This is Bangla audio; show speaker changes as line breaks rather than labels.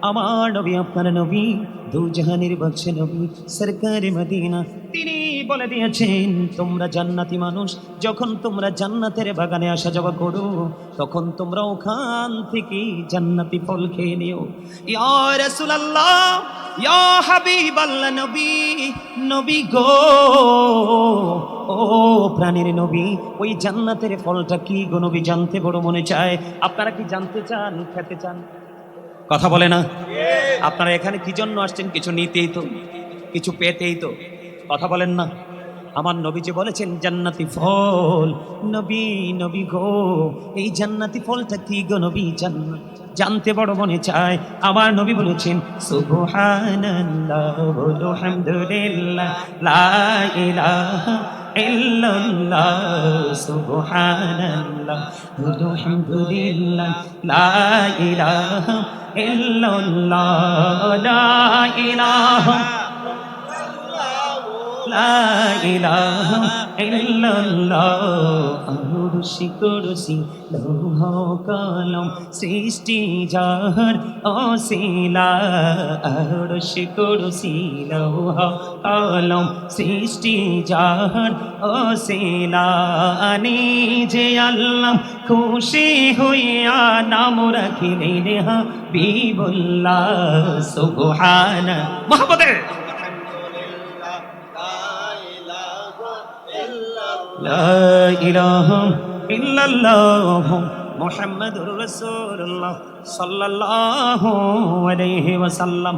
আমার নবী আপনার নবী দু জাহানের বাদশা নবী সরকারে মদিনা তিনি বলে দিয়েছেন তোমরা জান্নাতি মানুষ, যখন তোমরা জান্নাতের বাগানে আসা যাওয়া করো তখন তোমরা ওখান থেকে জান্নাতি ফল খেয়ে নিও। ইয়া রাসূলুল্লাহ, ইয়া হাবিবাল্লাহ, নবী নবী গো, ও প্রাণের নবী, ওই জান্নাতের ফলটা কি গো নবী? জানতে বড় মনে চায়। আপনারা কি জানতে চান, খেতে চান? কথা বলে না। আপনারা এখানে কি জন্য আসছেন? কিছু নিতেই তো, কিছু পেতেই তো। কথা বলেন না। আমার নবী যে বলেছেন জান্নাতি ফল, নবী নবী গো, এই জান্নাতি ফলটা কি গো নবী? জানতে বড় মনে চায়। আমার নবী বলেছেন সুবহানাল্লাহ ওয়া হামদুলিল্লাহ লা ইলাহা ইল্লাল্লাহ সুবহানাল্লাহ ওয়া হামদুলিল্লাহ লা ইলাহা ইল্লাল্লাহ লা ইলাহা লা ইলাহা ইল্লাল্লাহ। আরশি কুরসি লৌহ কলম সৃষ্টি যার অসিলা, আরশি কুরসি লৌহ কলম সৃষ্টি যার অসিলা, নিজে আল্লাহ খুশি হইয়া নাম রাখিলেন হাবিবুল্লাহ। সুবহানা মুহাম্মদে লা ইলাহা ইল্লাল্লাহ মুহাম্মাদুর রাসূলুল্লাহ সাল্লাল্লাহু আলাইহি ওয়াসাল্লাম।